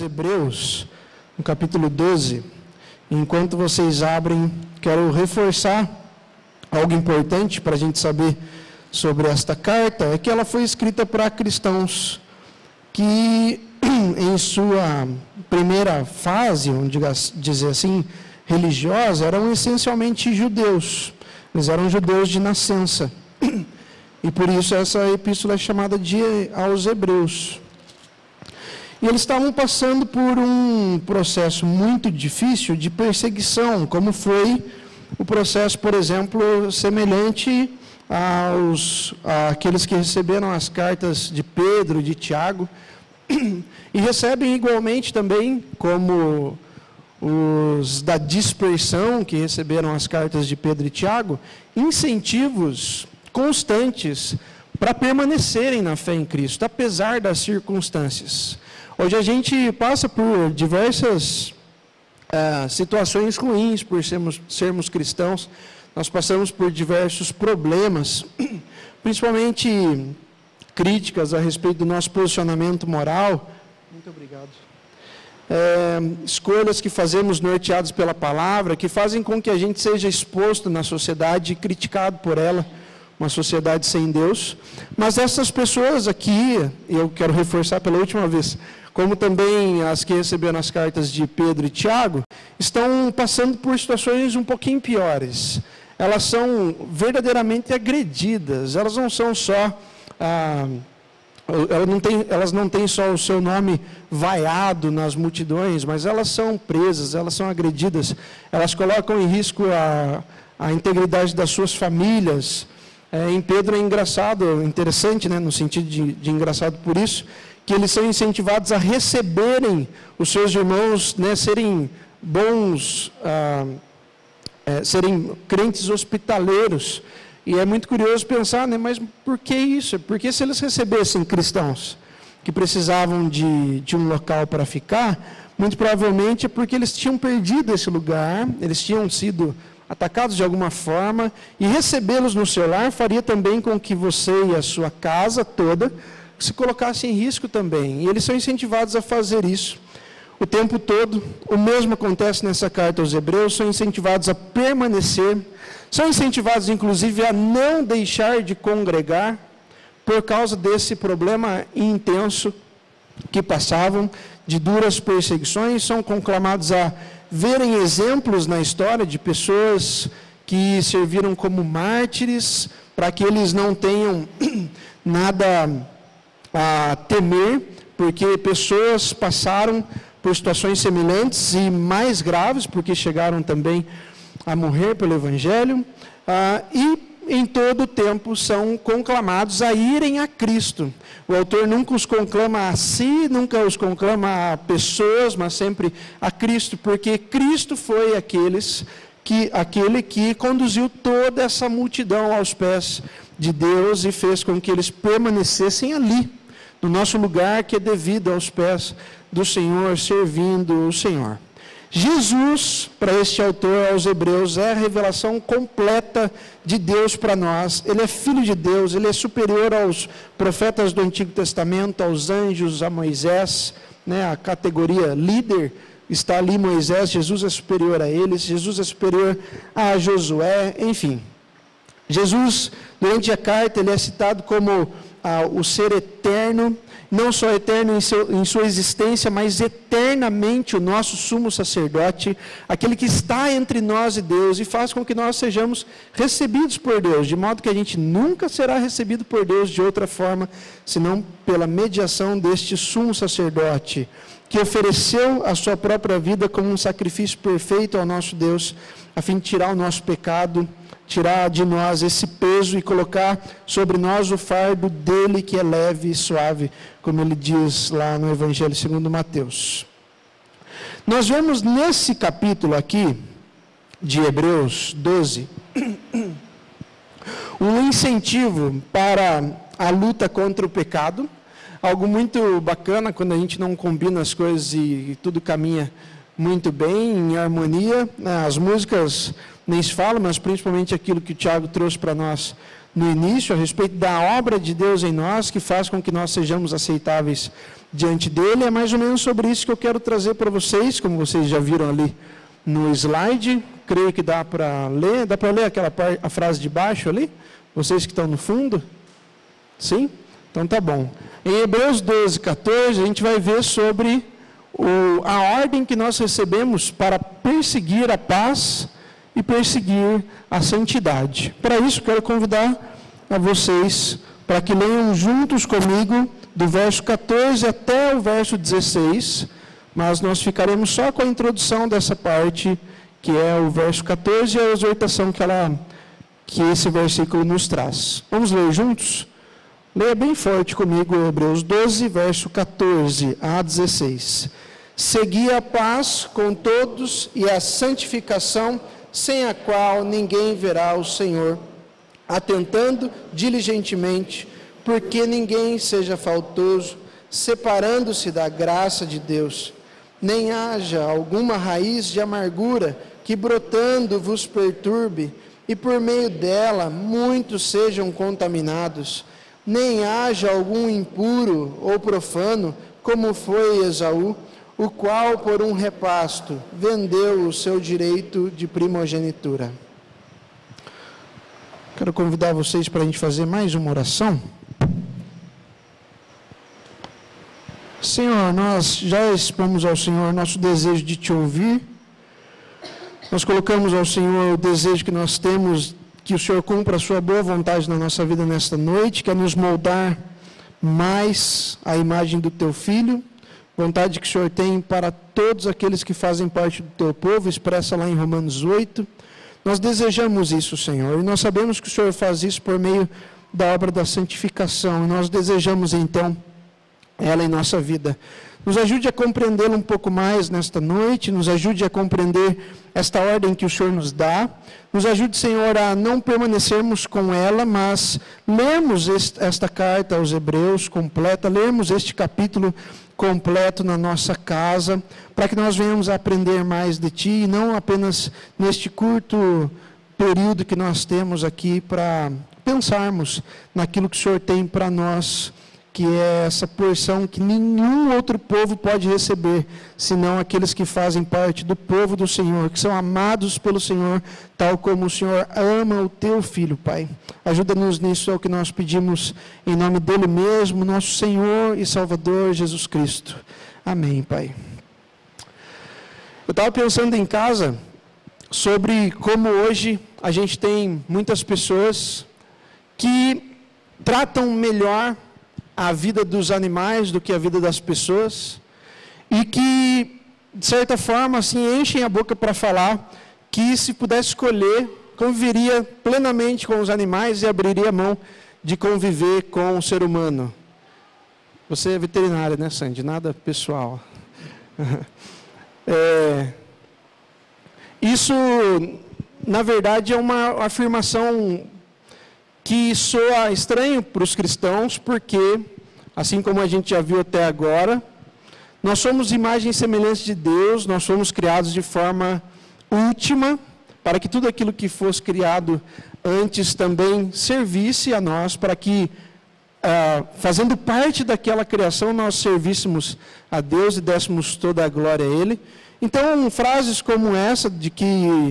Hebreus, no capítulo 12. Enquanto vocês abrem, quero reforçar algo importante para a gente saber sobre esta carta, é que ela foi escrita para cristãos que, em sua primeira fase, vamos dizer assim, religiosa, eram essencialmente judeus. Eles eram judeus de nascença. E por isso essa epístola é chamada aos Hebreus. E eles estavam passando por um processo muito difícil de perseguição, como foi o processo, por exemplo, semelhante àqueles que receberam as cartas de Pedro, de Tiago, e recebem igualmente também, como os da dispersão, que receberam as cartas de Pedro e Tiago, incentivos constantes para permanecerem na fé em Cristo, apesar das circunstâncias. Hoje a gente passa por diversas situações ruins por sermos cristãos. Nós passamos por diversos problemas, principalmente críticas a respeito do nosso posicionamento moral. Muito obrigado. Escolhas que fazemos norteadas pela palavra, que fazem com que a gente seja exposto na sociedade e criticado por ela, uma sociedade sem Deus. Mas essas pessoas aqui, eu quero reforçar pela última vez, como também as que receberam as cartas de Pedro e Tiago, estão passando por situações um pouquinho piores. Elas são verdadeiramente agredidas, elas não são só... elas não têm só o seu nome vaiado nas multidões, mas elas são presas, elas são agredidas, elas colocam em risco a integridade das suas famílias. Em Pedro é interessante, né, no sentido de engraçado por isso, que eles são incentivados a receberem os seus irmãos, né, serem bons, serem crentes hospitaleiros. E é muito curioso pensar, né, mas por que isso? Porque se eles recebessem cristãos que precisavam de um local para ficar, muito provavelmente é porque eles tinham perdido esse lugar, eles tinham sido atacados de alguma forma, e recebê-los no seu lar faria também com que você e a sua casa toda se colocassem em risco também. E eles são incentivados a fazer isso o tempo todo. O mesmo acontece nessa carta aos Hebreus, são incentivados a permanecer, são incentivados inclusive a não deixar de congregar, por causa desse problema intenso que passavam, de duras perseguições. São conclamados a verem exemplos na história de pessoas que serviram como mártires, para que eles não tenham nada a temer, porque pessoas passaram por situações semelhantes e mais graves, porque chegaram também a morrer pelo Evangelho, e em todo o tempo são conclamados a irem a Cristo. O autor nunca os conclama a si, nunca os conclama a pessoas, mas sempre a Cristo, porque Cristo foi aquele que conduziu toda essa multidão aos pés de Deus e fez com que eles permanecessem ali, no nosso lugar que é devido aos pés do Senhor, servindo o Senhor. Jesus, para este autor aos Hebreus, é a revelação completa de Deus para nós. Ele é Filho de Deus, Ele é superior aos profetas do Antigo Testamento, aos anjos, a Moisés, né, a categoria líder está ali Moisés. Jesus é superior a eles, Jesus é superior a Josué, enfim. Jesus, durante a carta, ele é citado como o ser eterno, não só eterno em sua existência, mas eternamente o nosso sumo sacerdote, aquele que está entre nós e Deus e faz com que nós sejamos recebidos por Deus, de modo que a gente nunca será recebido por Deus de outra forma, senão pela mediação deste sumo sacerdote, que ofereceu a sua própria vida como um sacrifício perfeito ao nosso Deus, a fim de tirar o nosso pecado, tirar de nós esse peso e colocar sobre nós o fardo dele, que é leve e suave, como ele diz lá no Evangelho segundo Mateus. Nós vemos nesse capítulo aqui, de Hebreus 12, um incentivo para a luta contra o pecado, algo muito bacana quando a gente não combina as coisas e tudo caminha muito bem, em harmonia. As músicas nem se fala, mas principalmente aquilo que o Tiago trouxe para nós no início, a respeito da obra de Deus em nós, que faz com que nós sejamos aceitáveis diante dele. É mais ou menos sobre isso que eu quero trazer para vocês, como vocês já viram ali no slide. Creio que dá para ler. Dá para ler aquela a frase de baixo ali? Vocês que estão no fundo? Sim? Então tá bom. Em Hebreus 12, 14, a gente vai ver sobre a ordem que nós recebemos para perseguir a paz e perseguir a santidade. Para isso, quero convidar a vocês para que leiam juntos comigo do verso 14 até o verso 16, mas nós ficaremos só com a introdução dessa parte, que é o verso 14 e a exortação que esse versículo nos traz. Vamos ler juntos? Leia bem forte comigo Hebreus 12, verso 14 a 16. Segui a paz com todos e a santificação, sem a qual ninguém verá o Senhor, atentando diligentemente, porque ninguém seja faltoso, separando-se da graça de Deus, nem haja alguma raiz de amargura que brotando vos perturbe, e por meio dela muitos sejam contaminados, nem haja algum impuro ou profano, como foi Esaú, o qual por um repasto vendeu o seu direito de primogenitura. Quero convidar vocês para a gente fazer mais uma oração. Senhor, nós já expomos ao Senhor nosso desejo de te ouvir. Nós colocamos ao Senhor o desejo que nós temos, que o Senhor cumpra a sua boa vontade na nossa vida nesta noite, que é nos moldar mais à imagem do teu Filho, vontade que o Senhor tem para todos aqueles que fazem parte do teu povo, expressa lá em Romanos 8. Nós desejamos isso, Senhor, e nós sabemos que o Senhor faz isso por meio da obra da santificação, e nós desejamos então ela em nossa vida. Nos ajude a compreendê-la um pouco mais nesta noite, nos ajude a compreender esta ordem que o Senhor nos dá, nos ajude, Senhor, a não permanecermos com ela, mas lermos esta carta aos Hebreus completa, lermos este capítulo completo na nossa casa, para que nós venhamos a aprender mais de Ti, e não apenas neste curto período que nós temos aqui para pensarmos naquilo que o Senhor tem para nós, que é essa porção que nenhum outro povo pode receber, senão aqueles que fazem parte do povo do Senhor, que são amados pelo Senhor, tal como o Senhor ama o teu Filho, Pai. Ajuda-nos nisso, é o que nós pedimos, em nome dele mesmo, nosso Senhor e Salvador Jesus Cristo. Amém, Pai. Eu estava pensando em casa sobre como hoje a gente tem muitas pessoas que tratam melhor a vida dos animais do que a vida das pessoas, e que, de certa forma, assim, enchem a boca para falar que, se pudesse escolher, conviveria plenamente com os animais e abriria mão de conviver com o ser humano. Você é veterinária, né, Sandy? Nada pessoal. Isso, na verdade, é uma afirmação que soa estranho para os cristãos, porque, assim como a gente já viu até agora, nós somos imagem e semelhança de Deus, nós somos criados de forma última, para que tudo aquilo que fosse criado antes também servisse a nós, para que, fazendo parte daquela criação, nós servíssemos a Deus e dessemos toda a glória a Ele. Então, frases como essa, de que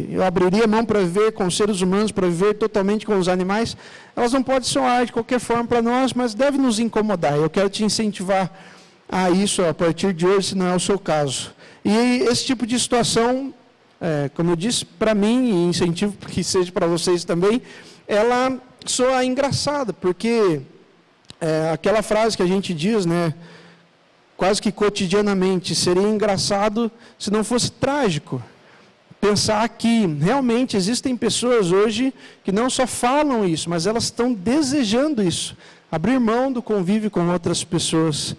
eu abriria mão para viver com os seres humanos, para viver totalmente com os animais, elas não podem soar de qualquer forma para nós, mas devem nos incomodar. Eu quero te incentivar a isso a partir de hoje, se não é o seu caso. E esse tipo de situação, como eu disse, para mim, e incentivo que seja para vocês também, ela soa engraçada, porque aquela frase que a gente diz, né, quase que cotidianamente, seria engraçado se não fosse trágico. Pensar que realmente existem pessoas hoje que não só falam isso, mas elas estão desejando isso. Abrir mão do convívio com outras pessoas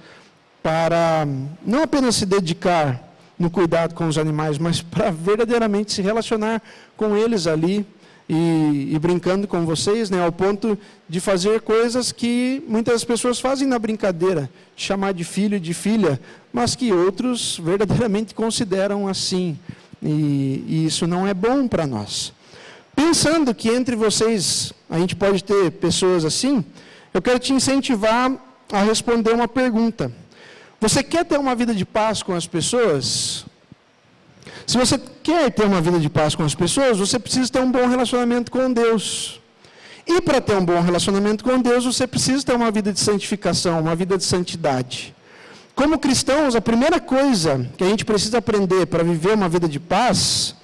para não apenas se dedicar no cuidado com os animais, mas para verdadeiramente se relacionar com eles ali e brincando com vocês, né, ao ponto de fazer coisas que muitas pessoas fazem na brincadeira, chamar de filho e de filha, mas que outros verdadeiramente consideram assim, e isso não é bom para nós. pensando que entre vocês, a gente pode ter pessoas assim, eu quero te incentivar a responder uma pergunta. Você quer ter uma vida de paz com as pessoas? Se você quer ter uma vida de paz com as pessoas, você precisa ter um bom relacionamento com Deus. E para ter um bom relacionamento com Deus, você precisa ter uma vida de santificação, uma vida de santidade. Como cristãos, a primeira coisa que a gente precisa aprender para viver uma vida de paz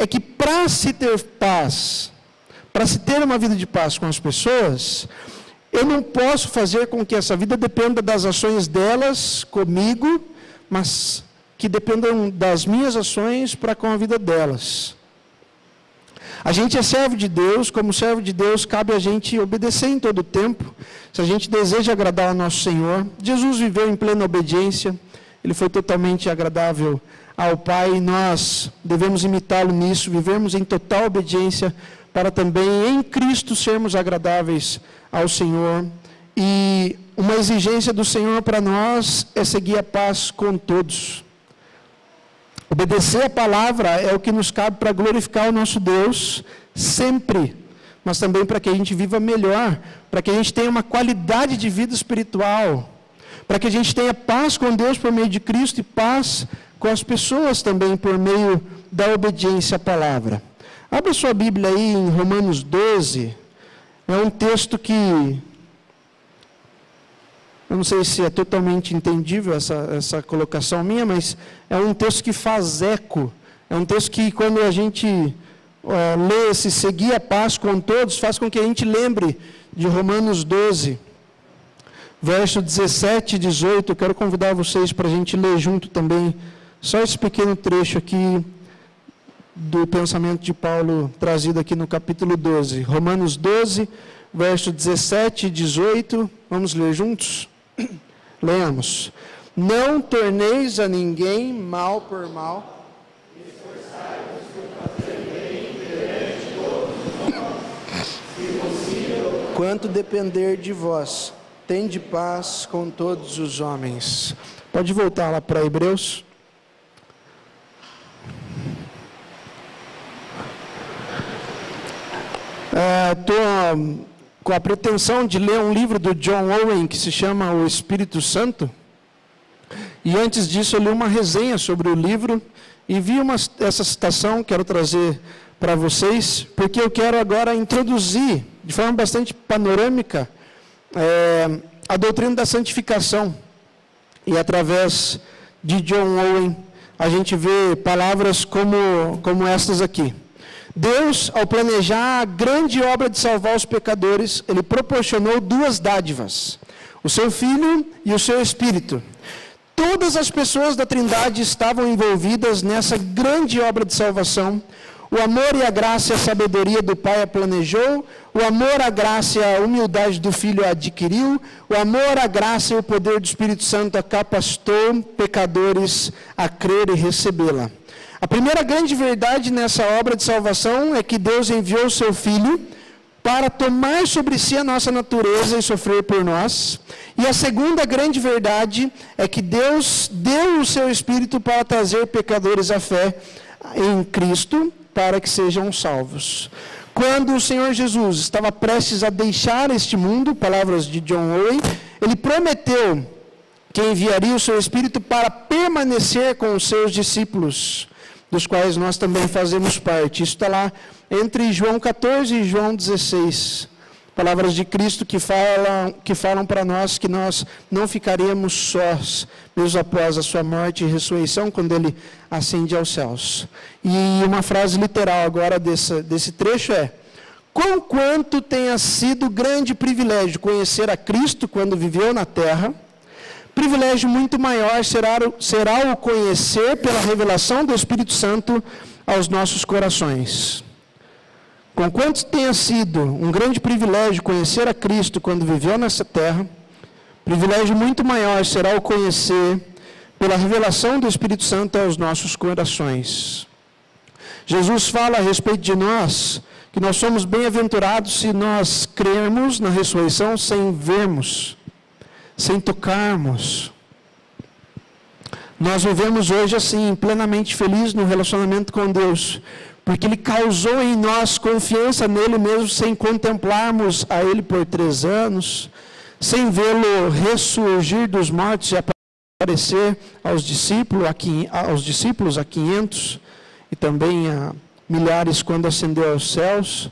é que para se ter paz, para se ter uma vida de paz com as pessoas, eu não posso fazer com que essa vida dependa das ações delas comigo, mas que dependam das minhas ações para com a vida delas. A gente é servo de Deus, como servo de Deus, cabe a gente obedecer em todo o tempo. Se a gente deseja agradar ao nosso Senhor, Jesus viveu em plena obediência, Ele foi totalmente agradável ao Pai, e nós devemos imitá-lo nisso, vivermos em total obediência, para também em Cristo sermos agradáveis ao Senhor. E uma exigência do Senhor para nós é seguir a paz com todos. Obedecer a palavra é o que nos cabe para glorificar o nosso Deus sempre, mas também para que a gente viva melhor, para que a gente tenha uma qualidade de vida espiritual, para que a gente tenha paz com Deus por meio de Cristo e paz com as pessoas também por meio da obediência à palavra. Abra sua Bíblia aí em Romanos 12, é um texto que, eu não sei se é totalmente entendível essa colocação minha, mas é um texto que faz eco, é um texto que quando a gente lê esse seguir a paz com todos, faz com que a gente lembre de Romanos 12, verso 17 e 18, eu quero convidar vocês para a gente ler junto também, só esse pequeno trecho aqui, do pensamento de Paulo trazido aqui no capítulo 12, Romanos 12, verso 17 e 18, vamos ler juntos? Leamos. Não torneis a ninguém mal por mal, esforçai-vos por fazer bem perante todos, se possível, quanto depender de vós, tende paz com todos os homens. Pode voltar lá para Hebreus. Estou com a pretensão de ler um livro do John Owen que se chama O Espírito Santo. E antes disso eu li uma resenha sobre o livro e vi essa citação, quero trazer para vocês, porque eu quero agora introduzir, de forma bastante panorâmica, a doutrina da santificação. E através de John Owen, a gente vê palavras como estas aqui. Deus, ao planejar a grande obra de salvar os pecadores, Ele proporcionou duas dádivas, o seu Filho e o seu Espírito. Todas as pessoas da Trindade estavam envolvidas nessa grande obra de salvação. O amor e a graça e a sabedoria do Pai a planejou, o amor, a graça e a humildade do Filho a adquiriu, o amor, a graça e o poder do Espírito Santo a capacitou pecadores a crer e recebê-la. A primeira grande verdade nessa obra de salvação é que Deus enviou o seu Filho para tomar sobre si a nossa natureza e sofrer por nós. E a segunda grande verdade é que Deus deu o seu Espírito para trazer pecadores à fé em Cristo, para que sejam salvos. Quando o Senhor Jesus estava prestes a deixar este mundo, palavras de John Owen, Ele prometeu que enviaria o seu Espírito para permanecer com os seus discípulos, dos quais nós também fazemos parte. Isso está lá entre João 14 e João 16. Palavras de Cristo que falam para nós que nós não ficaremos sós, mesmo após a sua morte e ressurreição, quando Ele ascende aos céus. E uma frase literal agora desse trecho é: conquanto tenha sido grande privilégio conhecer a Cristo quando viveu na terra, privilégio muito maior será o conhecer pela revelação do Espírito Santo aos nossos corações. Conquanto tenha sido um grande privilégio conhecer a Cristo quando viveu nessa terra, privilégio muito maior será o conhecer pela revelação do Espírito Santo aos nossos corações. Jesus fala a respeito de nós, que nós somos bem-aventurados se nós crermos na ressurreição sem vermos, sem tocarmos. Nós vivemos hoje assim, plenamente felizes no relacionamento com Deus, porque Ele causou em nós confiança nele mesmo, sem contemplarmos a Ele por 3 anos, sem vê-lo ressurgir dos mortos e aparecer aos discípulos, a 500, e também a milhares quando ascendeu aos céus.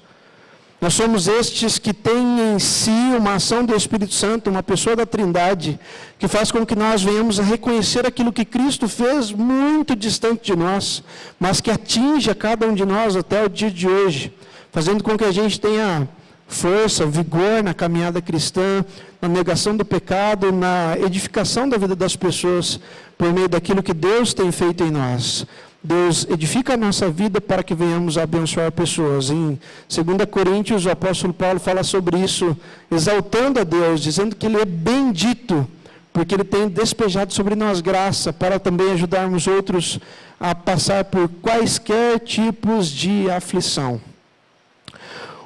Nós somos estes que têm em si uma ação do Espírito Santo, uma pessoa da Trindade, que faz com que nós venhamos a reconhecer aquilo que Cristo fez muito distante de nós, mas que atinge a cada um de nós até o dia de hoje, fazendo com que a gente tenha força, vigor na caminhada cristã, na negação do pecado, na edificação da vida das pessoas, por meio daquilo que Deus tem feito em nós. Deus edifica a nossa vida para que venhamos a abençoar pessoas. Em 2 Coríntios, o apóstolo Paulo fala sobre isso, exaltando a Deus, dizendo que Ele é bendito, porque Ele tem despejado sobre nós graça, para também ajudarmos outros a passar por quaisquer tipos de aflição.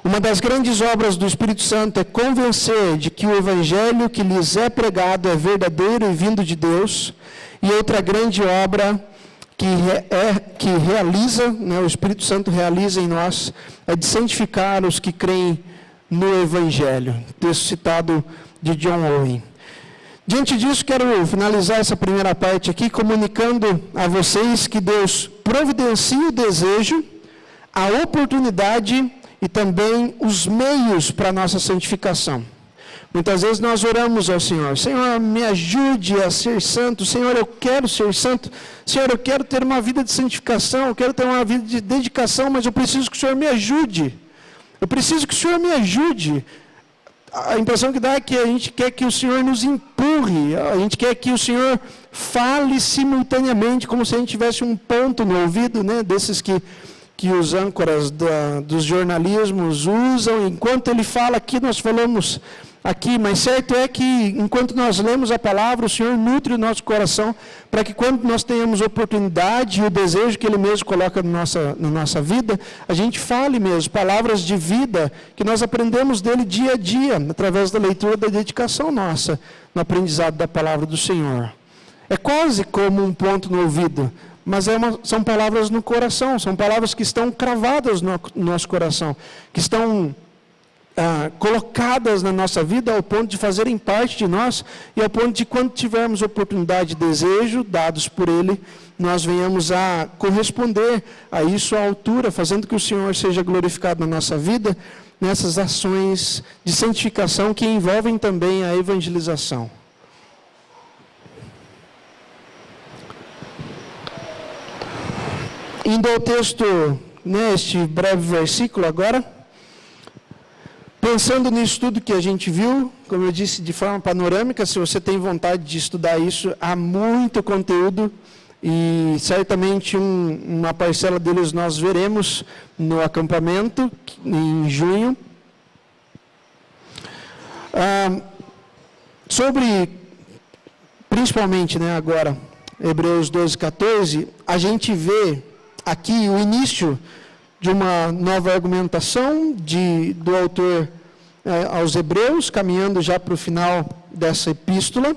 Uma das grandes obras do Espírito Santo é convencer de que o Evangelho que lhes é pregado é verdadeiro e vindo de Deus, e outra grande obra que realiza, o Espírito Santo realiza em nós, é de santificar os que creem no Evangelho. Texto citado de John Owen. Diante disso, quero finalizar essa primeira parte aqui, comunicando a vocês que Deus providencia o desejo, a oportunidade e também os meios para a nossa santificação. Muitas vezes nós oramos ao Senhor: Senhor, me ajude a ser santo. Senhor, eu quero ser santo. Senhor, eu quero ter uma vida de santificação, eu quero ter uma vida de dedicação, mas eu preciso que o Senhor me ajude. Eu preciso que o Senhor me ajude. A impressão que dá é que a gente quer que o Senhor nos empurre, a gente quer que o Senhor fale simultaneamente, como se a gente tivesse um ponto no ouvido, desses que os âncoras dos jornalismos usam. Enquanto ele fala aqui, nós falamos aqui, mas certo é que enquanto nós lemos a palavra, o Senhor nutre o nosso coração, para que quando nós tenhamos oportunidade e o desejo que Ele mesmo coloca na nossa vida, a gente fale mesmo palavras de vida, que nós aprendemos dele dia a dia, através da leitura, da dedicação nossa, no aprendizado da palavra do Senhor. É quase como um ponto no ouvido, mas são palavras no coração, são palavras que estão cravadas no nosso coração, que estão colocadas na nossa vida ao ponto de fazerem parte de nós, e ao ponto de, quando tivermos oportunidade e desejo, dados por Ele, nós venhamos a corresponder a isso à altura, fazendo que o Senhor seja glorificado na nossa vida, nessas ações de santificação que envolvem também a evangelização. Indo ao texto, este breve versículo agora, pensando nisso tudo que a gente viu, como eu disse, de forma panorâmica, se você tem vontade de estudar isso, há muito conteúdo, e certamente uma parcela deles nós veremos no acampamento, em junho. Sobre, principalmente agora, Hebreus 12, 14, a gente vê aqui o início de uma nova argumentação do autor aos Hebreus, caminhando já para o final dessa epístola.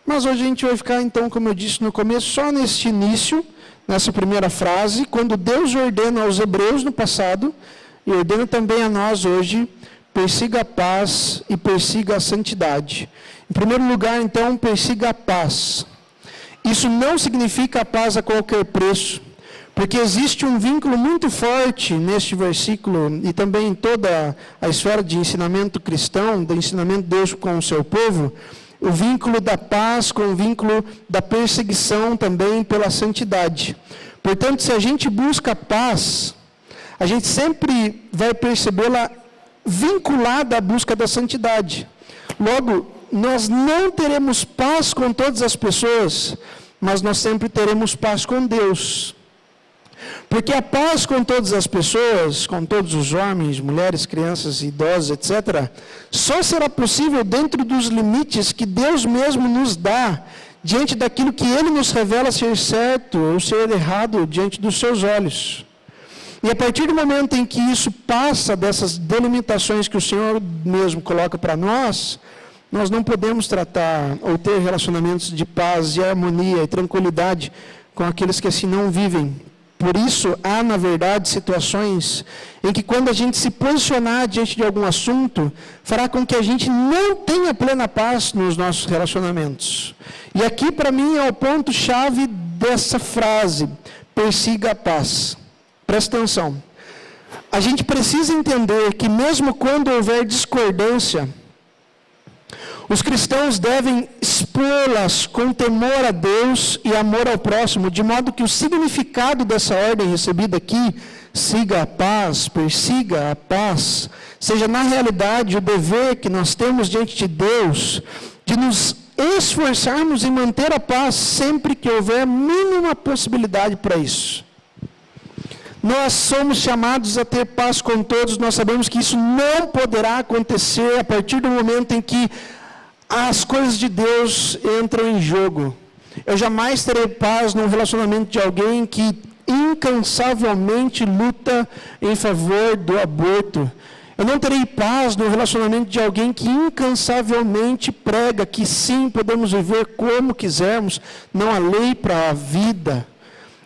Mas hoje a gente vai ficar, então, como eu disse no começo, só neste início, nessa primeira frase, quando Deus ordena aos Hebreus no passado, e ordena também a nós hoje: persiga a paz e persiga a santidade. Em primeiro lugar, então, persiga a paz. Isso não significa a paz a qualquer preço, porque existe um vínculo muito forte neste versículo e também em toda a esfera de ensinamento cristão, do ensinamento de Deus com o seu povo, o vínculo da paz com o vínculo da perseguição também pela santidade. Portanto, se a gente busca a paz, a gente sempre vai percebê-la vinculada à busca da santidade. Logo, nós não teremos paz com todas as pessoas, mas nós sempre teremos paz com Deus. Porque a paz com todas as pessoas, com todos os homens, mulheres, crianças, idosos, etc., só será possível dentro dos limites que Deus mesmo nos dá, diante daquilo que Ele nos revela ser certo ou ser errado diante dos seus olhos. E a partir do momento em que isso passa dessas delimitações que o Senhor mesmo coloca para nós, nós não podemos tratar ou ter relacionamentos de paz, de harmonia e tranquilidade com aqueles que assim não vivem, Por isso, há, na verdade, situações em que, quando a gente se posicionar diante de algum assunto, fará com que a gente não tenha plena paz nos nossos relacionamentos. E aqui, para mim, é o ponto-chave dessa frase: persiga a paz. Presta atenção. A gente precisa entender que, mesmo quando houver discordância, os cristãos devem expô-las com temor a Deus e amor ao próximo, de modo que o significado dessa ordem recebida aqui, siga a paz, persiga a paz, seja na realidade o dever que nós temos diante de Deus, de nos esforçarmos em manter a paz sempre que houver a mínima possibilidade para isso. Nós somos chamados a ter paz com todos, nós sabemos que isso não poderá acontecer a partir do momento em que as coisas de Deus entram em jogo. Eu jamais terei paz num relacionamento de alguém que incansavelmente luta em favor do aborto. Eu não terei paz no relacionamento de alguém que incansavelmente prega que sim, podemos viver como quisermos, não há lei para a vida.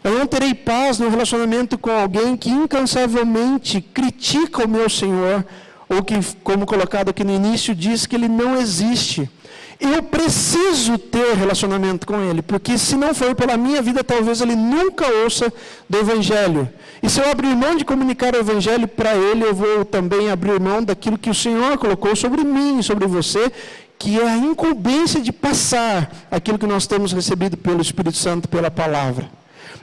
Eu não terei paz no relacionamento com alguém que incansavelmente critica o meu Senhor, ou que, como colocado aqui no início, diz que Ele não existe. Eu preciso ter relacionamento com Ele, porque se não for pela minha vida, talvez Ele nunca ouça do Evangelho. E se eu abrir mão de comunicar o Evangelho para Ele, eu vou também abrir mão daquilo que o Senhor colocou sobre mim e sobre você, que é a incumbência de passar aquilo que nós temos recebido pelo Espírito Santo, pela palavra.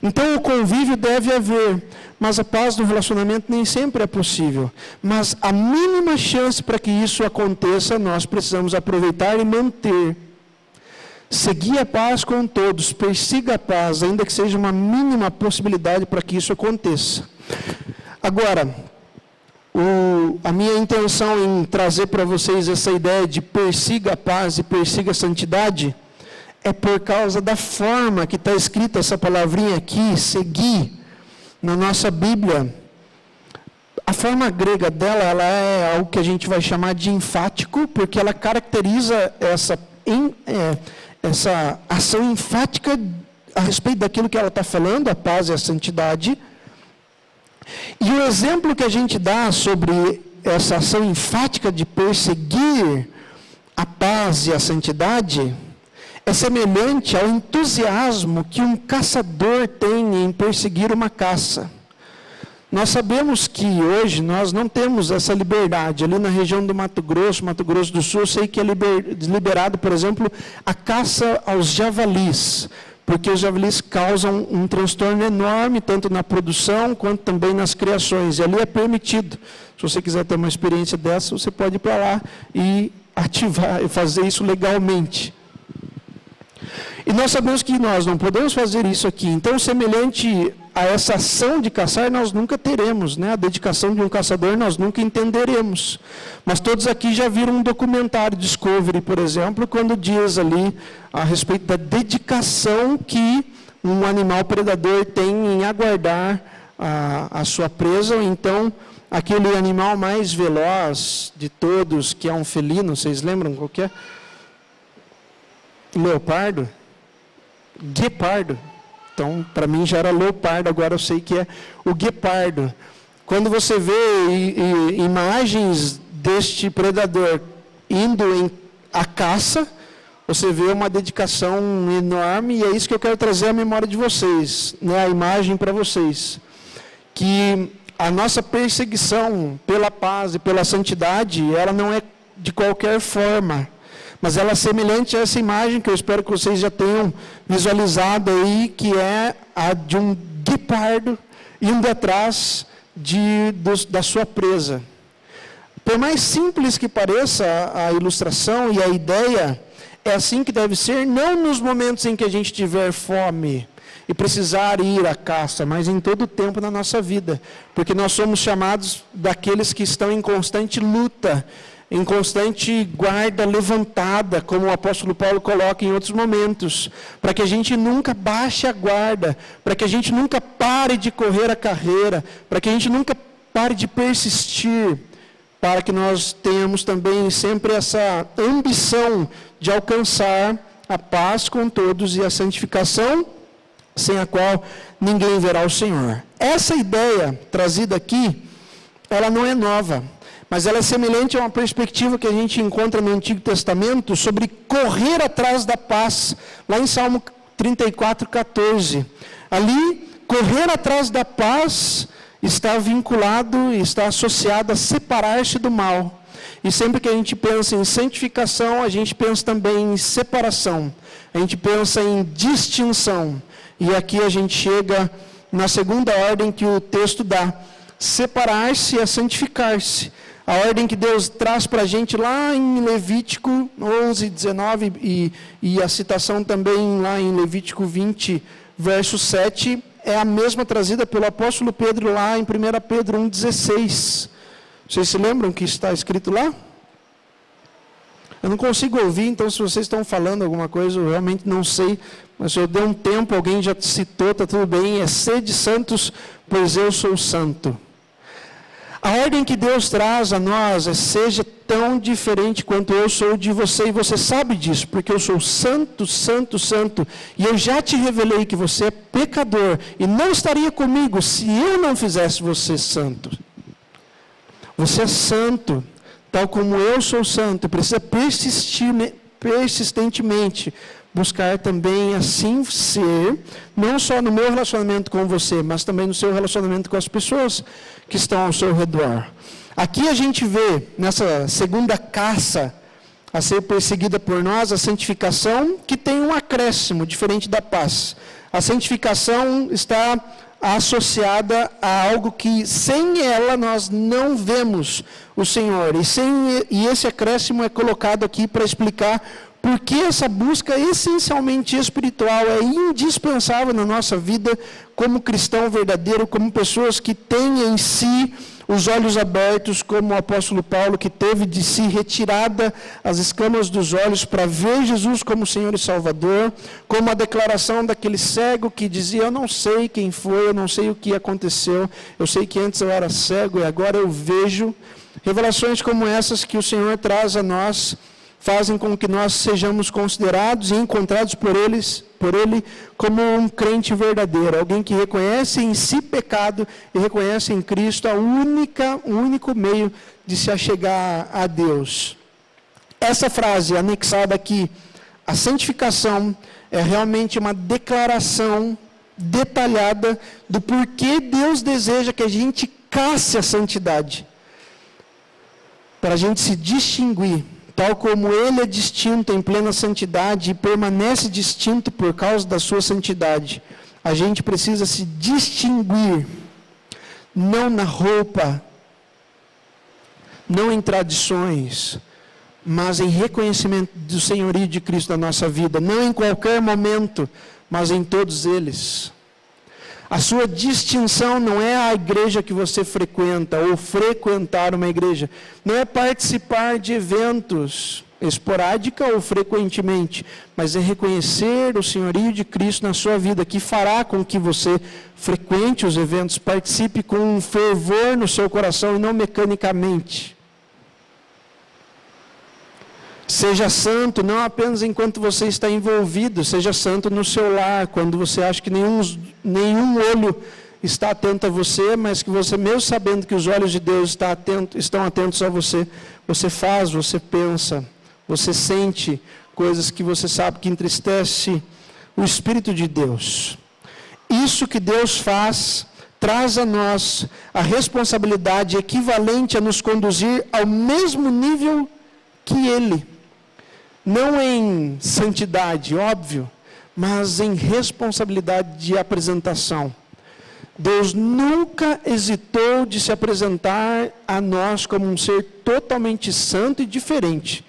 Então o convívio deve haver, mas a paz no relacionamento nem sempre é possível. Mas a mínima chance para que isso aconteça, nós precisamos aproveitar e manter. Seguir a paz com todos, persiga a paz, ainda que seja uma mínima possibilidade para que isso aconteça. Agora, a minha intenção em trazer para vocês essa ideia de persiga a paz e persiga a santidade, é por causa da forma que está escrita essa palavrinha aqui, seguir, na nossa Bíblia. A forma grega dela, ela é algo que a gente vai chamar de enfático, porque ela caracteriza essa ação enfática a respeito daquilo que ela está falando, a paz e a santidade. E o exemplo que a gente dá sobre essa ação enfática de perseguir a paz e a santidade é semelhante ao entusiasmo que um caçador tem em perseguir uma caça. Nós sabemos que hoje nós não temos essa liberdade. Ali na região do Mato Grosso do Sul, eu sei que é liberado, por exemplo, a caça aos javalis, porque os javalis causam um transtorno enorme, tanto na produção quanto também nas criações. E ali é permitido. Se você quiser ter uma experiência dessa, você pode ir para lá e ativar, e fazer isso legalmente. E nós sabemos que nós não podemos fazer isso aqui. Então, semelhante a essa ação de caçar, nós nunca teremos, né? A dedicação de um caçador nós nunca entenderemos. Mas todos aqui já viram um documentário Discovery, por exemplo, quando diz ali a respeito da dedicação que um animal predador tem em aguardar a sua presa. Então, aquele animal mais veloz de todos, que é um felino, vocês lembram qual que é? Leopardo? Guepardo. Então, para mim já era leopardo, agora eu sei que é o guepardo. Quando você vê imagens deste predador indo à caça, você vê uma dedicação enorme, e é isso que eu quero trazer à memória de vocês, né, a imagem para vocês. Que a nossa perseguição pela paz e pela santidade, ela não é de qualquer forma, mas ela é semelhante a essa imagem que eu espero que vocês já tenham visualizado aí, que é a de um guepardo indo atrás da sua presa. Por mais simples que pareça a ilustração e a ideia, é assim que deve ser, não nos momentos em que a gente tiver fome e precisar ir à caça, mas em todo o tempo na nossa vida, porque nós somos chamados daqueles que estão em constante luta, em constante guarda levantada, como o apóstolo Paulo coloca em outros momentos, para que a gente nunca baixe a guarda, para que a gente nunca pare de correr a carreira, para que a gente nunca pare de persistir, para que nós tenhamos também sempre essa ambição de alcançar a paz com todos e a santificação, sem a qual ninguém verá o Senhor. Essa ideia trazida aqui, ela não é nova, mas ela é semelhante a uma perspectiva que a gente encontra no Antigo Testamento sobre correr atrás da paz, lá em Salmo 34:14. Ali, correr atrás da paz está vinculado e está associado a separar-se do mal. E sempre que a gente pensa em santificação, a gente pensa também em separação. A gente pensa em distinção. E aqui a gente chega na segunda ordem que o texto dá. Separar-se é santificar-se. A ordem que Deus traz para a gente lá em Levítico 11, 19 e a citação também lá em Levítico 20, verso 7, é a mesma trazida pelo apóstolo Pedro lá em 1 Pedro 1,16. Vocês se lembram que está escrito lá? Eu não consigo ouvir, então se vocês estão falando alguma coisa, eu realmente não sei. Mas se eu der um tempo, alguém já citou, está tudo bem. É sede santos, pois eu sou santo. A ordem que Deus traz a nós é: seja tão diferente quanto eu sou de você, e você sabe disso, porque eu sou santo, santo, santo, e eu já te revelei que você é pecador, e não estaria comigo se eu não fizesse você santo. Você é santo, tal como eu sou santo, precisa persistentemente buscar também assim ser, não só no meu relacionamento com você, mas também no seu relacionamento com as pessoas que estão ao seu redor. Aqui a gente vê, nessa segunda caça a ser perseguida por nós, a santificação, que tem um acréscimo, diferente da paz. A santificação está associada a algo que sem ela nós não vemos o Senhor. E esse acréscimo é colocado aqui para explicar por que essa busca essencialmente espiritual é indispensável na nossa vida como cristão verdadeiro, como pessoas que têm em si os olhos abertos, como o apóstolo Paulo, que teve de si retirada as escamas dos olhos para ver Jesus como Senhor e Salvador, como a declaração daquele cego que dizia: eu não sei quem foi, eu não sei o que aconteceu, eu sei que antes eu era cego e agora eu vejo. Revelações como essas que o Senhor traz a nós fazem com que nós sejamos considerados e encontrados por Ele como um crente verdadeiro, alguém que reconhece em si pecado e reconhece em Cristo o único meio de se achegar a Deus. Essa frase anexada aqui, a santificação, é realmente uma declaração detalhada do porquê Deus deseja que a gente casse a santidade, para a gente se distinguir. Tal como Ele é distinto em plena santidade e permanece distinto por causa da sua santidade, a gente precisa se distinguir, não na roupa, não em tradições, mas em reconhecimento do senhorio de Cristo na nossa vida, não em qualquer momento, mas em todos eles. A sua distinção não é a igreja que você frequenta, ou frequentar uma igreja. Não é participar de eventos, esporádica ou frequentemente, mas é reconhecer o senhorio de Cristo na sua vida, que fará com que você frequente os eventos, participe com um fervor no seu coração e não mecanicamente. Seja santo não apenas enquanto você está envolvido, seja santo no seu lar, quando você acha que nenhum olho está atento a você, mas que você, mesmo sabendo que os olhos de Deus estão atentos a você, você faz, você pensa, você sente coisas que você sabe que entristece o Espírito de Deus. Isso que Deus faz traz a nós a responsabilidade equivalente a nos conduzir ao mesmo nível que Ele. Não em santidade, óbvio, mas em responsabilidade de apresentação. Deus nunca hesitou de se apresentar a nós como um ser totalmente santo e diferente.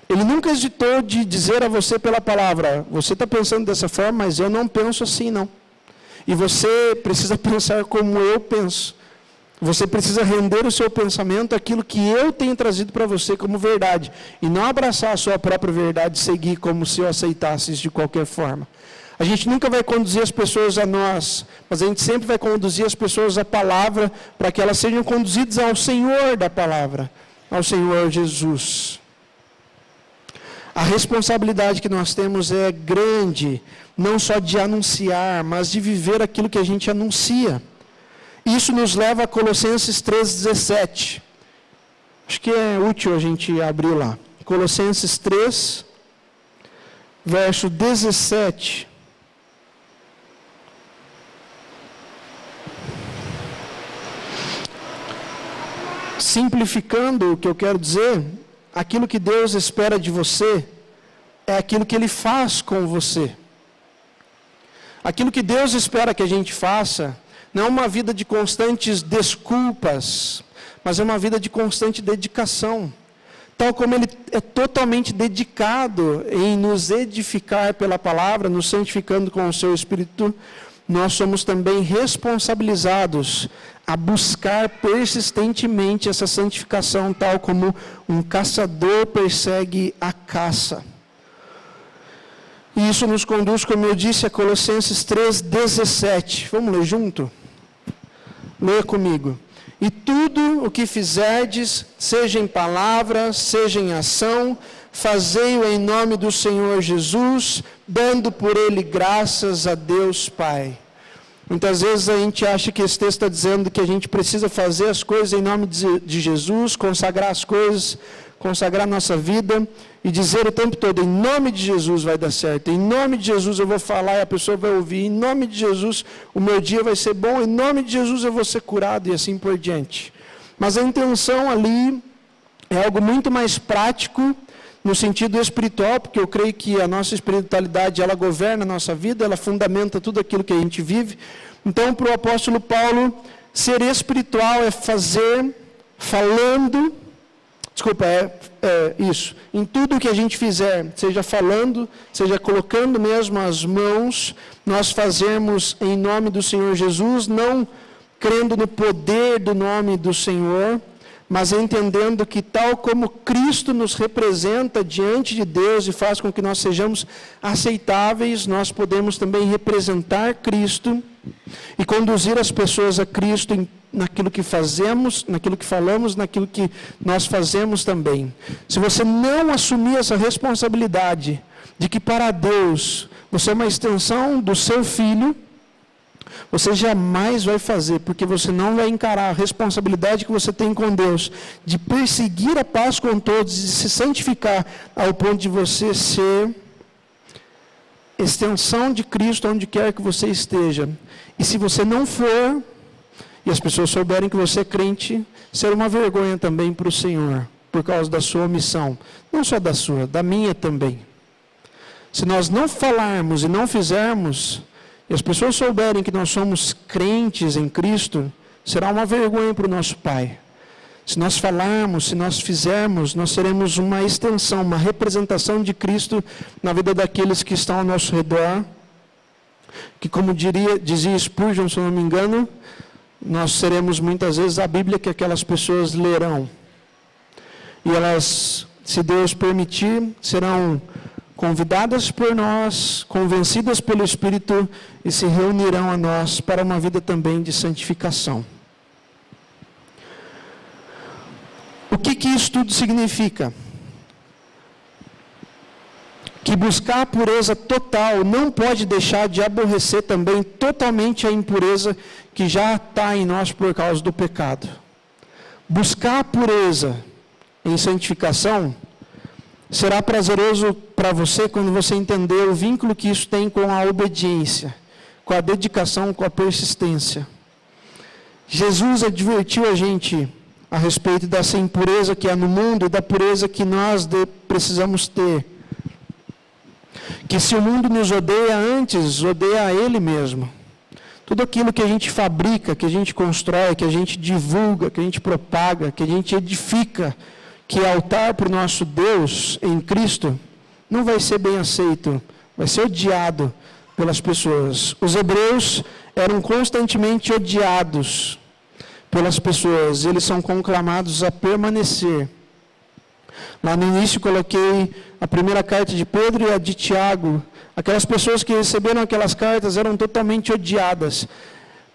Ele nunca hesitou de dizer a você pela palavra: você está pensando dessa forma, mas eu não penso assim, não. E você precisa pensar como eu penso. Você precisa render o seu pensamento àquilo que eu tenho trazido para você como verdade. E não abraçar a sua própria verdade e seguir como se eu aceitasse de qualquer forma. A gente nunca vai conduzir as pessoas a nós, mas a gente sempre vai conduzir as pessoas à palavra, para que elas sejam conduzidas ao Senhor da palavra, ao Senhor Jesus. A responsabilidade que nós temos é grande, não só de anunciar, mas de viver aquilo que a gente anuncia. Isso nos leva a Colossenses 3,17. Acho que é útil a gente abrir lá. Colossenses 3, verso 17. Simplificando o que eu quero dizer, aquilo que Deus espera de você é aquilo que Ele faz com você. Aquilo que Deus espera que a gente faça não é uma vida de constantes desculpas, mas é uma vida de constante dedicação. Tal como Ele é totalmente dedicado em nos edificar pela palavra, nos santificando com o Seu Espírito, nós somos também responsabilizados a buscar persistentemente essa santificação, tal como um caçador persegue a caça. E isso nos conduz, como eu disse, a Colossenses 3,17. Vamos ler junto? Leia comigo. E tudo o que fizerdes, seja em palavra, seja em ação, fazei-o em nome do Senhor Jesus, dando por Ele graças a Deus Pai. Muitas vezes a gente acha que esse texto está dizendo que a gente precisa fazer as coisas em nome de Jesus, consagrar as coisas, consagrar a nossa vida e dizer o tempo todo, em nome de Jesus vai dar certo, em nome de Jesus eu vou falar e a pessoa vai ouvir, em nome de Jesus o meu dia vai ser bom, em nome de Jesus eu vou ser curado e assim por diante. Mas a intenção ali é algo muito mais prático, no sentido espiritual, porque eu creio que a nossa espiritualidade, ela governa a nossa vida, ela fundamenta tudo aquilo que a gente vive. Então, para o apóstolo Paulo, ser espiritual é fazer, falando, isso, em tudo que a gente fizer, seja falando, seja colocando mesmo as mãos, nós fazemos em nome do Senhor Jesus, não crendo no poder do nome do Senhor, mas entendendo que tal como Cristo nos representa diante de Deus e faz com que nós sejamos aceitáveis, nós podemos também representar Cristo e conduzir as pessoas a Cristo naquilo que fazemos, naquilo que falamos, naquilo que nós fazemos também. Se você não assumir essa responsabilidade de que para Deus você é uma extensão do seu Filho, você jamais vai fazer, porque você não vai encarar a responsabilidade que você tem com Deus, de perseguir a paz com todos, de se santificar ao ponto de você ser extensão de Cristo onde quer que você esteja. E se você não for, e as pessoas souberem que você é crente, será uma vergonha também para o Senhor, por causa da sua omissão. Não só da sua, da minha também. Se nós não falarmos e não fizermos, e as pessoas souberem que nós somos crentes em Cristo, será uma vergonha para o nosso Pai. Se nós falarmos, se nós fizermos, nós seremos uma extensão, uma representação de Cristo na vida daqueles que estão ao nosso redor, que como dizia Spurgeon, se eu não me engano, nós seremos muitas vezes a Bíblia que aquelas pessoas lerão. E elas, se Deus permitir, serão convidadas por nós, convencidas pelo Espírito e se reunirão a nós para uma vida também de santificação. O que isso tudo significa? Que buscar a pureza total não pode deixar de aborrecer também totalmente a impureza que já está em nós por causa do pecado. Buscar a pureza em santificação será prazeroso para você quando você entender o vínculo que isso tem com a obediência, com a dedicação, com a persistência. Jesus advertiu a gente a respeito dessa impureza que há no mundo e da pureza que nós precisamos ter. Que se o mundo nos odeia antes, odeia a Ele mesmo. Tudo aquilo que a gente fabrica, que a gente constrói, que a gente divulga, que a gente propaga, que a gente edifica, que é altar para o nosso Deus em Cristo, não vai ser bem aceito, vai ser odiado pelas pessoas. Os hebreus eram constantemente odiados pelas pessoas, eles são conclamados a permanecer. Lá no início coloquei a primeira carta de Pedro e a de Tiago. Aquelas pessoas que receberam aquelas cartas eram totalmente odiadas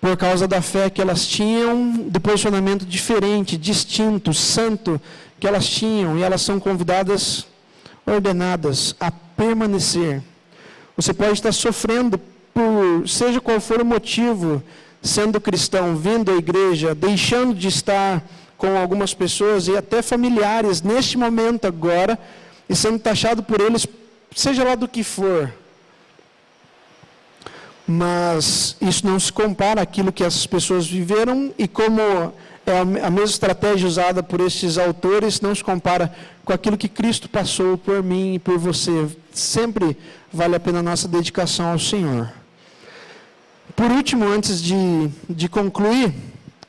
por causa da fé que elas tinham, do posicionamento diferente, distinto, santo que elas tinham, e elas são convidadas ordenadas a permanecer. Você pode estar sofrendo por, seja qual for o motivo, sendo cristão, vindo à igreja, deixando de estar com algumas pessoas e até familiares neste momento agora, e sendo taxado por eles, seja lá do que for. Mas isso não se compara àquilo que essas pessoas viveram, e como é a mesma estratégia usada por estes autores, não se compara com aquilo que Cristo passou por mim e por você. Sempre vale a pena a nossa dedicação ao Senhor. Por último, antes de concluir,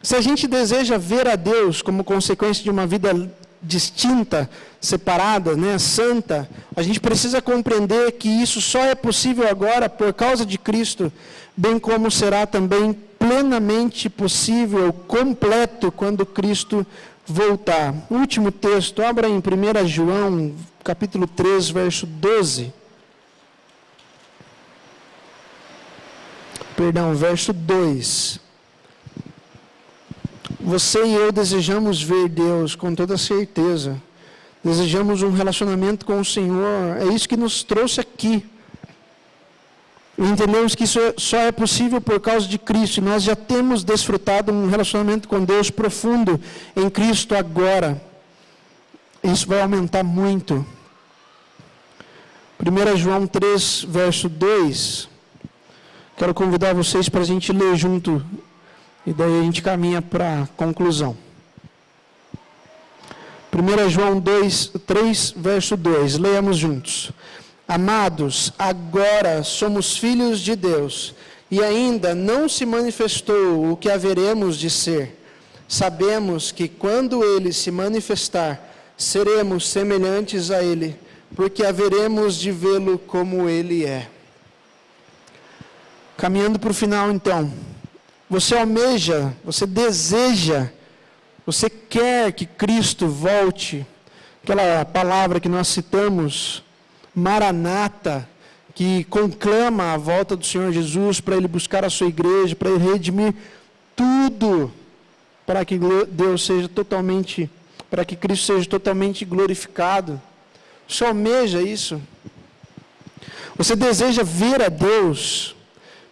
se a gente deseja ver a Deus como consequência de uma vida distinta, separada, santa, a gente precisa compreender que isso só é possível agora por causa de Cristo, bem como será também plenamente possível, completo, quando Cristo voltar. Último texto, abra em 1 João, capítulo 3, verso 12. Verso 2. Você e eu desejamos ver Deus com toda certeza. Desejamos um relacionamento com o Senhor. É isso que nos trouxe aqui. Entendemos que isso só é possível por causa de Cristo. E nós já temos desfrutado um relacionamento com Deus profundo em Cristo agora. Isso vai aumentar muito. 1 João 3, verso 2. Quero convidar vocês para a gente ler junto. E daí a gente caminha para a conclusão. 1 João 3, verso 2. Leamos juntos. Amados, agora somos filhos de Deus, e ainda não se manifestou o que haveremos de ser. Sabemos que quando Ele se manifestar, seremos semelhantes a Ele, porque haveremos de vê-lo como Ele é. Caminhando para o final, então. Você almeja, você deseja, você quer que Cristo volte. Aquela palavra que nós citamos, Maranata, que conclama a volta do Senhor Jesus para Ele buscar a sua igreja, para Ele redimir tudo, para que Deus seja totalmente, para que Cristo seja totalmente glorificado. Você almeja isso? Você deseja ver a Deus?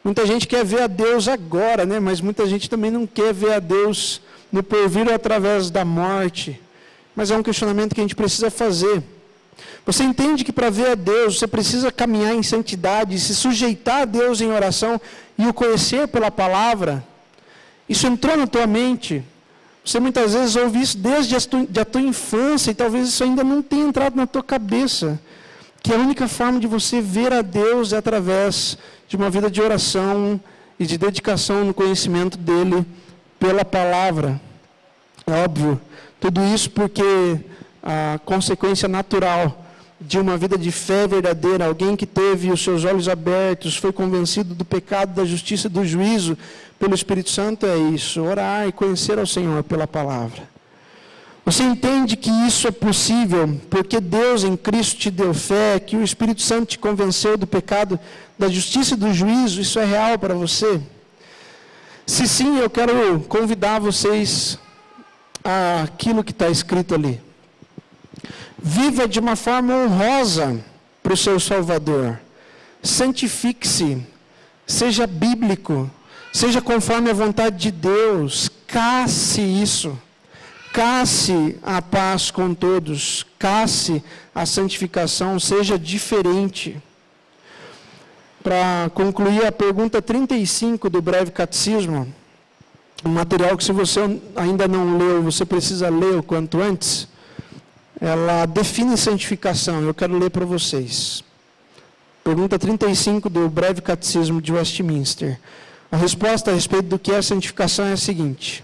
Muita gente quer ver a Deus agora, mas muita gente também não quer ver a Deus no porvir ou através da morte. Mas é um questionamento que a gente precisa fazer. Você entende que para ver a Deus, você precisa caminhar em santidade, se sujeitar a Deus em oração e o conhecer pela palavra? Isso entrou na tua mente? Você muitas vezes ouve isso desde a tua infância e talvez isso ainda não tenha entrado na tua cabeça. Que a única forma de você ver a Deus é através de uma vida de oração e de dedicação no conhecimento dEle pela palavra. É óbvio, tudo isso porque a consequência natural de uma vida de fé verdadeira, alguém que teve os seus olhos abertos, foi convencido do pecado, da justiça e do juízo pelo Espírito Santo, é isso, orar e conhecer ao Senhor pela palavra. Você entende que isso é possível porque Deus em Cristo te deu fé, que o Espírito Santo te convenceu do pecado, da justiça e do juízo? Isso é real para você? Se sim, eu quero convidar vocês àquilo que está escrito ali. Viva de uma forma honrosa para o seu Salvador. Santifique-se, seja bíblico, seja conforme a vontade de Deus, casse isso. Casse a paz com todos, casse a santificação, seja diferente. Para concluir a pergunta 35 do breve catecismo, um material que se você ainda não leu, você precisa ler o quanto antes, ela define santificação, eu quero ler para vocês. Pergunta 35 do breve catecismo de Westminster. A resposta a respeito do que é santificação é a seguinte: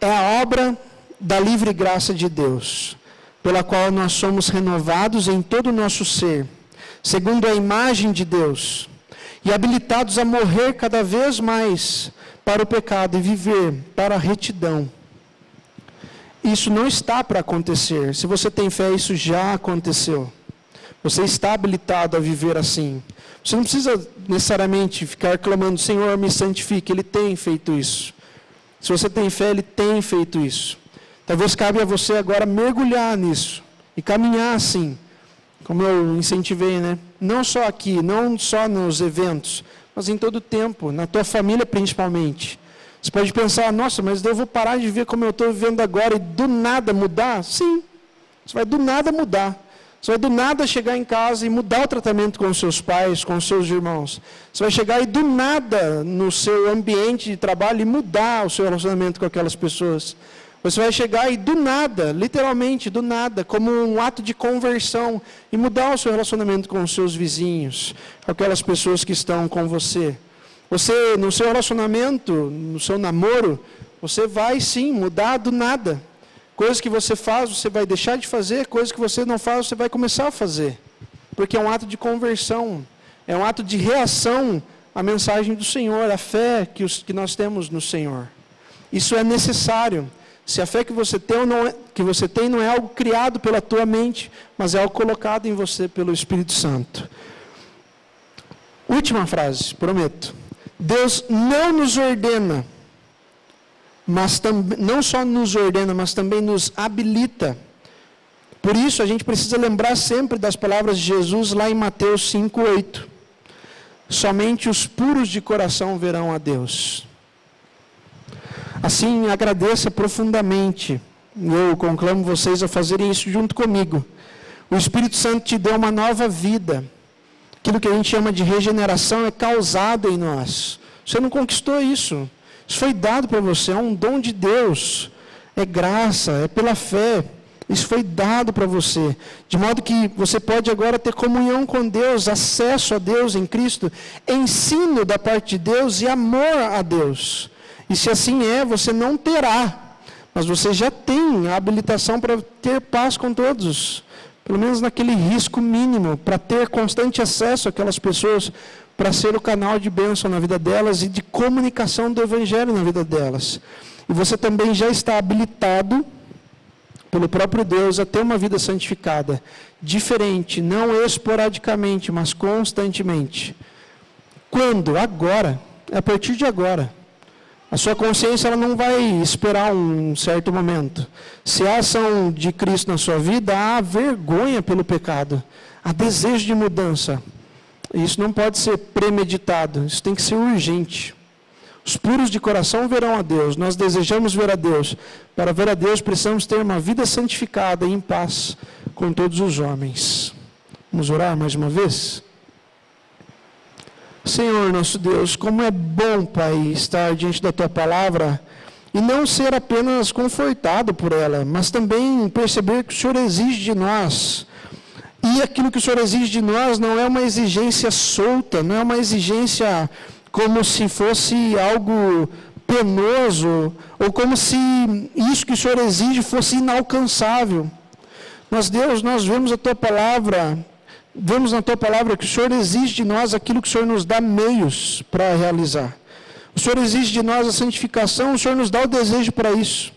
é a obra da livre graça de Deus, pela qual nós somos renovados em todo o nosso ser, segundo a imagem de Deus, e habilitados a morrer cada vez mais para o pecado e viver para a retidão. Isso não está para acontecer. Se você tem fé, isso já aconteceu. Você está habilitado a viver assim. Você não precisa necessariamente ficar clamando, Senhor, me santifique. Ele tem feito isso. Se você tem fé, Ele tem feito isso. Talvez cabe a você agora mergulhar nisso e caminhar assim, como eu incentivei, né? Não só aqui, não só nos eventos, mas em todo o tempo, na tua família principalmente. Você pode pensar, nossa, mas eu vou parar de viver como eu estou vivendo agora e do nada mudar? Sim, você vai do nada mudar. Você vai do nada chegar em casa e mudar o tratamento com os seus pais, com os seus irmãos. Você vai chegar e do nada no seu ambiente de trabalho e mudar o seu relacionamento com aquelas pessoas. Você vai chegar e do nada, literalmente do nada, como um ato de conversão, e mudar o seu relacionamento com os seus vizinhos, com aquelas pessoas que estão com você. Você, no seu relacionamento, no seu namoro, você vai sim mudar do nada. Coisas que você faz, você vai deixar de fazer, coisas que você não faz, você vai começar a fazer. Porque é um ato de conversão, é um ato de reação à mensagem do Senhor, à fé que nós temos no Senhor. Isso é necessário. Se a fé que você tem não é algo criado pela tua mente, mas é algo colocado em você pelo Espírito Santo. Última frase, prometo. Deus não nos ordena, não só nos ordena, mas também nos habilita. Por isso, a gente precisa lembrar sempre das palavras de Jesus lá em Mateus 5:8. Somente os puros de coração verão a Deus. Assim, agradeça profundamente. Eu conclamo vocês a fazerem isso junto comigo. O Espírito Santo te deu uma nova vida. Aquilo que a gente chama de regeneração é causado em nós. Você não conquistou isso. Isso foi dado para você, é um dom de Deus. É graça, é pela fé. Isso foi dado para você. De modo que você pode agora ter comunhão com Deus, acesso a Deus em Cristo, ensino da parte de Deus e amor a Deus. E se assim é, você não terá, mas você já tem a habilitação para ter paz com todos, pelo menos naquele risco mínimo, para ter constante acesso àquelas pessoas, para ser o canal de bênção na vida delas e de comunicação do Evangelho na vida delas. E você também já está habilitado pelo próprio Deus a ter uma vida santificada, diferente, não esporadicamente, mas constantemente. Quando? Agora, a partir de agora. A sua consciência ela não vai esperar um certo momento. Se há ação de Cristo na sua vida, há vergonha pelo pecado, há desejo de mudança. Isso não pode ser premeditado, isso tem que ser urgente. Os puros de coração verão a Deus, nós desejamos ver a Deus. Para ver a Deus precisamos ter uma vida santificada e em paz com todos os homens. Vamos orar mais uma vez? Senhor nosso Deus, como é bom, Pai, estar diante da Tua Palavra e não ser apenas confortado por ela, mas também perceber que o Senhor exige de nós. E aquilo que o Senhor exige de nós não é uma exigência solta, não é uma exigência como se fosse algo penoso, ou como se isso que o Senhor exige fosse inalcançável. Mas Deus, nós vemos a Tua Palavra... Vemos na Tua Palavra que o Senhor exige de nós aquilo que o Senhor nos dá meios para realizar. O Senhor exige de nós a santificação, o Senhor nos dá o desejo para isso.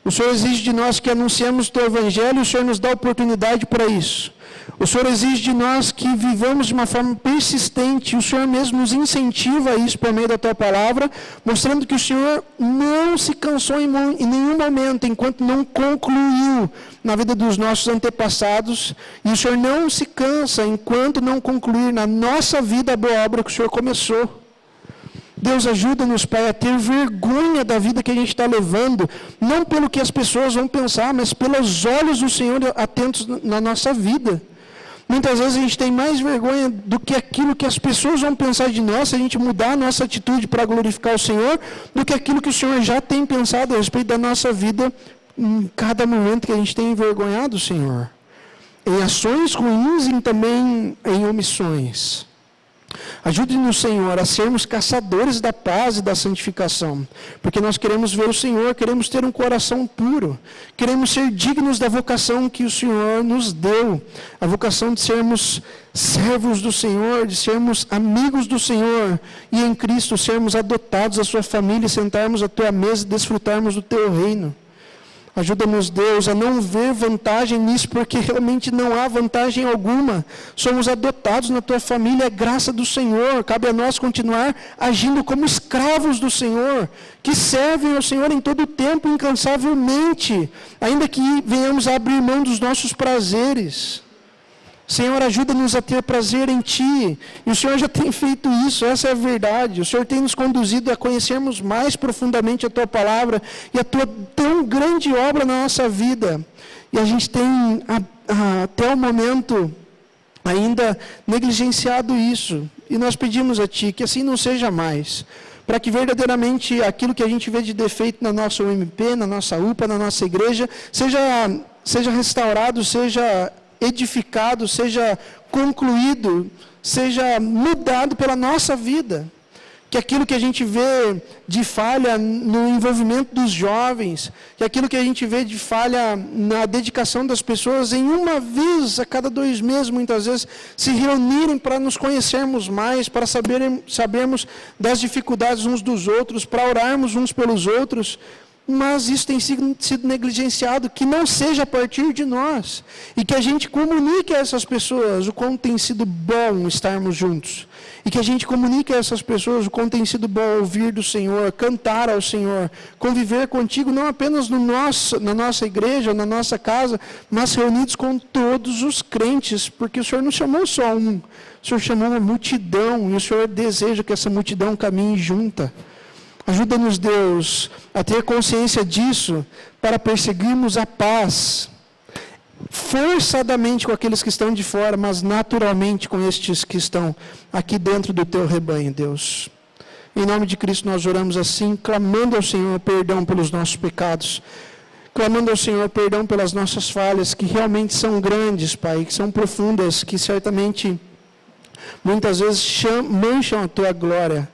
O Senhor exige de nós que anunciemos o Teu Evangelho, o Senhor nos dá a oportunidade para isso. O Senhor exige de nós que vivamos de uma forma persistente, o Senhor mesmo nos incentiva a isso por meio da Tua Palavra, mostrando que o Senhor não se cansou em nenhum momento, enquanto não concluiu na vida dos nossos antepassados, e o Senhor não se cansa enquanto não concluir na nossa vida a boa obra que o Senhor começou. Deus, ajuda-nos, Pai, a ter vergonha da vida que a gente está levando, não pelo que as pessoas vão pensar, mas pelos olhos do Senhor atentos na nossa vida. Muitas vezes a gente tem mais vergonha do que aquilo que as pessoas vão pensar de nós, se a gente mudar a nossa atitude para glorificar o Senhor, do que aquilo que o Senhor já tem pensado a respeito da nossa vida, em cada momento que a gente tem envergonhado o Senhor. Em ações ruins e também em omissões. Ajude-nos, Senhor, a sermos caçadores da paz e da santificação, porque nós queremos ver o Senhor, queremos ter um coração puro, queremos ser dignos da vocação que o Senhor nos deu, a vocação de sermos servos do Senhor, de sermos amigos do Senhor, e em Cristo sermos adotados à sua família, sentarmos à tua mesa e desfrutarmos do teu reino. Ajuda-nos, Deus, a não ver vantagem nisso, porque realmente não há vantagem alguma. Somos adotados na Tua família, é graça do Senhor. Cabe a nós continuar agindo como escravos do Senhor, que servem ao Senhor em todo o tempo, incansavelmente, ainda que venhamos a abrir mão dos nossos prazeres. Senhor, ajuda-nos a ter prazer em Ti. E o Senhor já tem feito isso, essa é a verdade. O Senhor tem nos conduzido a conhecermos mais profundamente a Tua palavra e a Tua tão grande obra na nossa vida. E a gente tem, até o momento, ainda negligenciado isso. E nós pedimos a Ti que assim não seja mais. Para que verdadeiramente aquilo que a gente vê de defeito na nossa UMP, na nossa UPA, na nossa igreja, seja restaurado, seja edificado, seja concluído, seja mudado pela nossa vida. Que aquilo que a gente vê de falha no envolvimento dos jovens, que aquilo que a gente vê de falha na dedicação das pessoas, em uma vez a cada 2 meses, muitas vezes, se reunirem para nos conhecermos mais, para sabermos das dificuldades uns dos outros, para orarmos uns pelos outros, mas isso tem sido negligenciado, que não seja a partir de nós, e que a gente comunique a essas pessoas o quão tem sido bom estarmos juntos, e que a gente comunique a essas pessoas o quão tem sido bom ouvir do Senhor, cantar ao Senhor, conviver contigo, não apenas na nossa igreja, na nossa casa, mas reunidos com todos os crentes, porque o Senhor não chamou só um, o Senhor chamou uma multidão, e o Senhor deseja que essa multidão caminhe junta. Ajuda-nos, Deus, a ter consciência disso, para perseguirmos a paz, forçadamente com aqueles que estão de fora, mas naturalmente com estes que estão aqui dentro do Teu rebanho, Deus. Em nome de Cristo nós oramos assim, clamando ao Senhor perdão pelos nossos pecados, clamando ao Senhor perdão pelas nossas falhas, que realmente são grandes, Pai, que são profundas, que certamente, muitas vezes, mancham a Tua glória.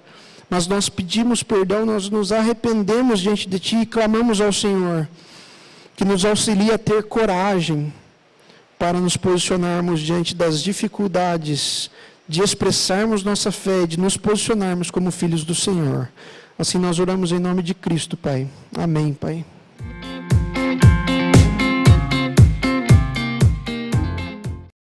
Mas nós pedimos perdão, nós nos arrependemos diante de Ti e clamamos ao Senhor, que nos auxilie a ter coragem para nos posicionarmos diante das dificuldades, de expressarmos nossa fé, de nos posicionarmos como filhos do Senhor. Assim nós oramos em nome de Cristo, Pai. Amém, Pai.